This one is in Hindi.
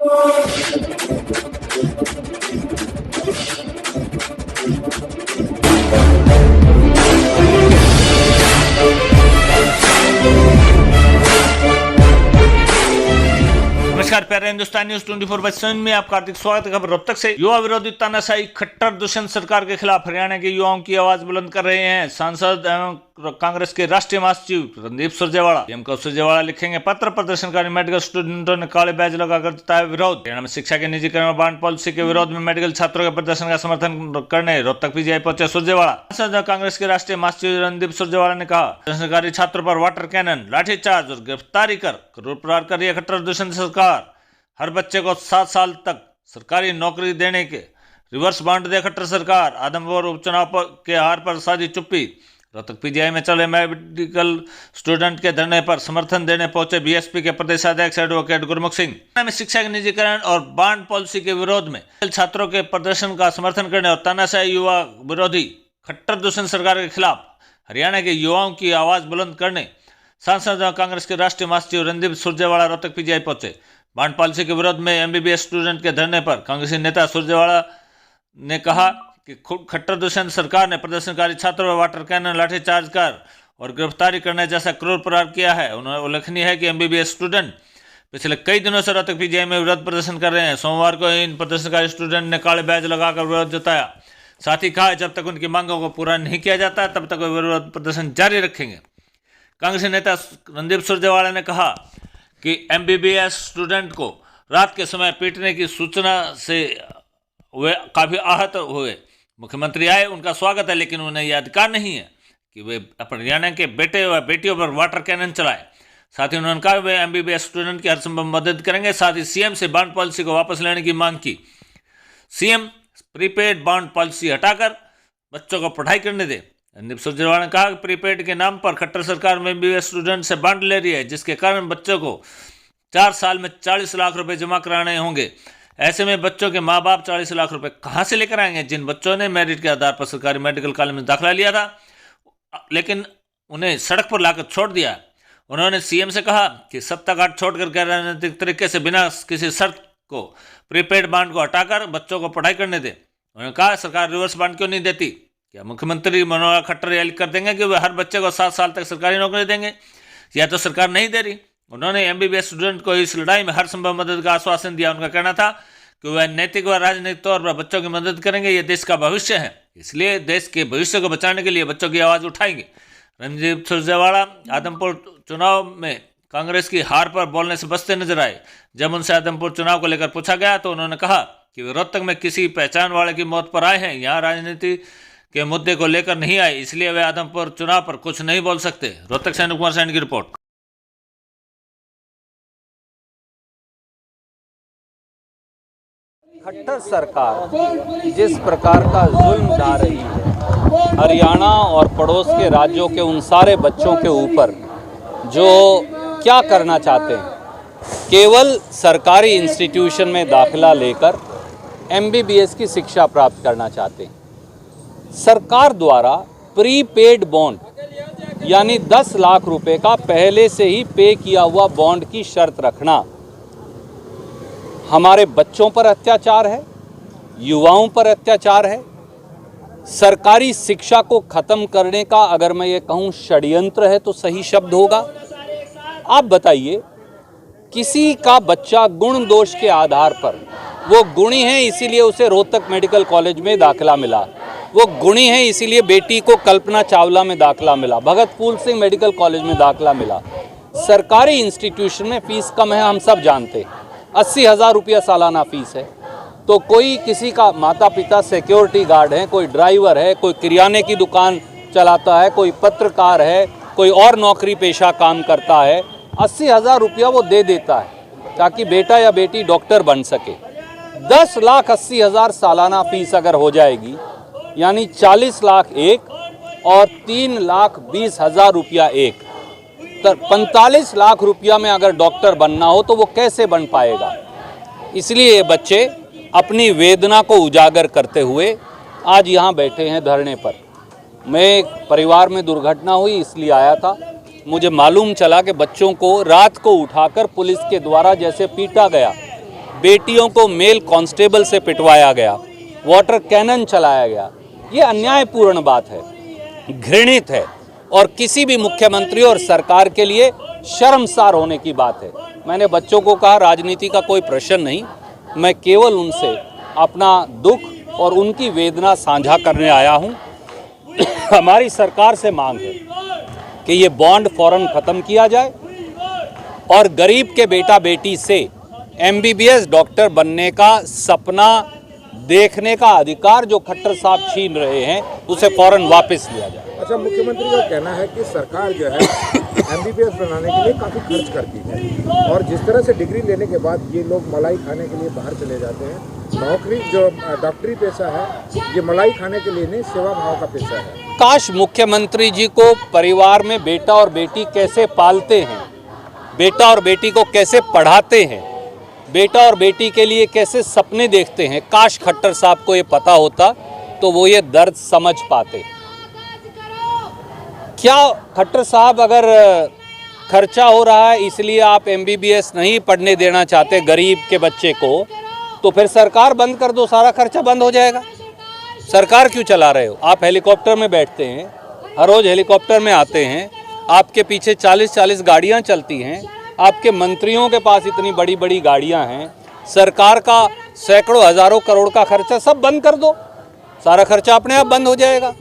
नमस्कार प्यारे हिंदुस्तान न्यूज 24/7 में आपका हार्दिक स्वागत है। खबर रोहतक से युवा विरोधी तानाशाही खट्टर दुष्यंत सरकार के खिलाफ हरियाणा के युवाओं की आवाज बुलंद कर रहे हैं। सांसद एवं कांग्रेस के राष्ट्रीय महासचिव रणदीप सुरजेवाला को सुरजेवाला लिखेंगे पत्र। प्रदर्शनकारी मेडिकल स्टूडेंटों ने काले बैज लगाकर जताया विरोध। हरियाणा में शिक्षा के निजीकरण और बांड पॉलिसी के विरोध में मेडिकल छात्रों के प्रदर्शन का समर्थन करने रोहतक पीजीआई पहुंचे सुरजेवाला। सांसद कांग्रेस के राष्ट्रीय महासचिव रणदीप सुरजेवाला ने कहा, प्रदर्शनकारी छात्रों पर वाटर कैनन, लाठीचार्ज और गिरफ्तारी कर क्रूर प्रहार कर रही है खट्टर दुष्यंत सरकार। हर बच्चे को 7 साल तक सरकारी नौकरी देने के रिवर्स बांड दे खट्टर सरकार। आदमपुर उपचुनाव के हार पर साधी चुप्पी। रोहतक पीजीआई में चले मेडिकल स्टूडेंट के धरने पर समर्थन देने पहुंचे बीएसपी के प्रदेशाध्यक्ष एडवोकेट गुरमुख सिंह। में शिक्षा के निजीकरण और बांड पॉलिसी के विरोध में छात्रों के प्रदर्शन का समर्थन करने और तानाशाही युवा विरोधी खट्टर दुष्यंत सरकार के खिलाफ हरियाणा के युवाओं की आवाज बुलंद करने सांसद कांग्रेस के राष्ट्रीय महासचिव रणदीप सुरजेवाला रोहतक पीजीआई पहुंचे। बांड पॉलिसी के विरोध में एमबीबीएस स्टूडेंट के धरने पर कांग्रेसी नेता सुरजेवाला ने कहा कि खट्टर दुष्यंत सरकार ने प्रदर्शनकारी छात्रों पर वाटर कैनन, लाठीचार्ज कर और गिरफ्तारी करने जैसा क्रूर प्रहार किया है। उन्होंने उल्लेखनीय है कि एमबीबीएस स्टूडेंट पिछले कई दिनों से रोहतक पीजीआई में विरोध प्रदर्शन कर रहे हैं। सोमवार को इन प्रदर्शनकारी स्टूडेंट ने काले बैज लगाकर विरोध जताया। साथ ही कहा, जब तक उनकी मांगों को पूरा नहीं किया जाता तब तक वे विरोध प्रदर्शन जारी रखेंगे। कांग्रेसी नेता रणदीप सुरजेवाला ने कहा कि एमबीबीएस स्टूडेंट को रात के समय पीटने की सूचना से वे काफ़ी आहत हुए। मुख्यमंत्री आए, उनका स्वागत है, लेकिन उन्हें यह अधिकार नहीं है कि वे अपने हरियाणा के बेटे व बेटियों पर वाटर कैनन चलाए। साथ ही उन्होंने कहा वे एमबीबीएस स्टूडेंट की हर संभव मदद करेंगे। साथ ही सीएम से बांड पॉलिसी को वापस लेने की मांग की। सीएम प्रीपेड बांड पॉलिसी हटाकर बच्चों को पढ़ाई करने दे। रणदीप सुरजेवाला ने कहा कि प्रीपेड के नाम पर खट्टर सरकार में एमबीबीएस स्टूडेंट से बांड ले रही है, जिसके कारण बच्चों को 4 साल में 40 लाख रुपए जमा कराने होंगे। ऐसे में बच्चों के माँ बाप 40 लाख रुपए कहाँ से लेकर आएंगे? जिन बच्चों ने मेरिट के आधार पर सरकारी मेडिकल कॉलेज में दाखिला लिया था, लेकिन उन्हें सड़क पर लाकर छोड़ दिया। उन्होंने सीएम से कहा कि सप्ताहघाट छोड़कर गैर राजनीतिक तरीके से बिना किसी शर्त को प्रीपेड बांड को हटाकर बच्चों को पढ़ाई करने दे। उन्होंने कहा, सरकार रिवर्स बांड क्यों नहीं देती? क्या मुख्यमंत्री मनोहर खट्टर यह कर देंगे कि वे हर बच्चे को 7 साल तक सरकारी नौकरी देंगे? या तो सरकार नहीं दे रही। उन्होंने एमबीबीएस स्टूडेंट को इस लड़ाई में हर संभव मदद का आश्वासन दिया। उनका कहना था कि वह नैतिक व राजनीतिक तौर पर बच्चों की मदद करेंगे। ये देश का भविष्य है, इसलिए देश के भविष्य को बचाने के लिए बच्चों की आवाज़ उठाएंगे। रणदीप सुरजेवाला आदमपुर चुनाव में कांग्रेस की हार पर बोलने से बचते नजर आए। जब उनसे आदमपुर चुनाव को लेकर पूछा गया तो उन्होंने कहा कि वे रोहतक में किसी पहचान वाले की मौत पर आए हैं, यहाँ राजनीति के मुद्दे को लेकर नहीं आए, इसलिए वे आदमपुर चुनाव पर कुछ नहीं बोल सकते। रोहतक से अनुकुमार सैन की रिपोर्ट। खट्टर सरकार जिस प्रकार का जुल्म ढा रही है हरियाणा और पड़ोस के राज्यों के उन सारे बच्चों के ऊपर जो क्या करना चाहते हैं, केवल सरकारी इंस्टीट्यूशन में दाखिला लेकर एमबीबीएस की शिक्षा प्राप्त करना चाहते हैं। सरकार द्वारा प्रीपेड बॉन्ड यानी 10 लाख रुपए का पहले से ही पे किया हुआ बॉन्ड की शर्त रखना हमारे बच्चों पर अत्याचार है, युवाओं पर अत्याचार है। सरकारी शिक्षा को खत्म करने का अगर मैं ये कहूँ षड्यंत्र है तो सही शब्द होगा। आप बताइए, किसी का बच्चा गुण दोष के आधार पर, वो गुणी है इसीलिए उसे रोहतक मेडिकल कॉलेज में दाखिला मिला, वो गुणी है इसीलिए बेटी को कल्पना चावला में दाखिला मिला, भगत फूल सिंह मेडिकल कॉलेज में दाखिला मिला। सरकारी इंस्टीट्यूशन में फीस कम है, हम सब जानते हैं, 80,000 रुपया सालाना फीस है। तो कोई किसी का माता पिता सिक्योरिटी गार्ड है, कोई ड्राइवर है, कोई किराने की दुकान चलाता है, कोई पत्रकार है, कोई और नौकरी पेशा काम करता है, 80,000 रुपया वो दे देता है ताकि बेटा या बेटी डॉक्टर बन सके। 10,80,000 सालाना फीस अगर हो जाएगी यानी 40 लाख एक और 3,20,000 रुपया एक, 45 लाख रुपया में अगर डॉक्टर बनना हो तो वो कैसे बन पाएगा? इसलिए ये बच्चे अपनी वेदना को उजागर करते हुए आज यहाँ बैठे हैं धरने पर। मैं एक परिवार में दुर्घटना हुई इसलिए आया था। मुझे मालूम चला कि बच्चों को रात को उठाकर पुलिस के द्वारा जैसे पीटा गया, बेटियों को मेल कांस्टेबल से पिटवाया गया, वाटर कैनन चलाया गया। ये अन्यायपूर्ण बात है, घृणित है और किसी भी मुख्यमंत्री और सरकार के लिए शर्मसार होने की बात है। मैंने बच्चों को कहा राजनीति का कोई प्रश्न नहीं, मैं केवल उनसे अपना दुख और उनकी वेदना साझा करने आया हूं। हमारी सरकार से मांग है कि ये बॉन्ड फौरन खत्म किया जाए और गरीब के बेटा बेटी से MBBS डॉक्टर बनने का सपना देखने का अधिकार जो खट्टर साहब छीन रहे हैं उसे फौरन वापस लिया जाए। अच्छा, मुख्यमंत्री का कहना है कि सरकार जो है MBBS बनाने के लिए काफ़ी खर्च करती है और जिस तरह से डिग्री लेने के बाद ये लोग मलाई खाने के लिए बाहर चले जाते हैं। नौकरी जो डॉक्टरी पेशा है ये मलाई खाने के लिए नहीं, सेवा भाव का पेशा है। काश मुख्यमंत्री जी को परिवार में बेटा और बेटी कैसे पालते हैं, बेटा और बेटी को कैसे पढ़ाते हैं, बेटा और बेटी के लिए कैसे सपने देखते हैं, काश खट्टर साहब को ये पता होता तो वो ये दर्द समझ पाते। क्या खट्टर साहब, अगर खर्चा हो रहा है इसलिए आप MBBS नहीं पढ़ने देना चाहते गरीब के बच्चे को, तो फिर सरकार बंद कर दो, सारा खर्चा बंद हो जाएगा। सरकार क्यों चला रहे हो? आप हेलीकॉप्टर में बैठते हैं, हर रोज़ हेलीकॉप्टर में आते हैं, आपके पीछे 40-40 गाड़ियां चलती हैं, आपके मंत्रियों के पास इतनी बड़ी बड़ी गाड़ियां हैं, सरकार का सैकड़ों हजारों करोड़ का खर्चा सब बंद कर दो, सारा खर्चा अपने आप बंद हो जाएगा।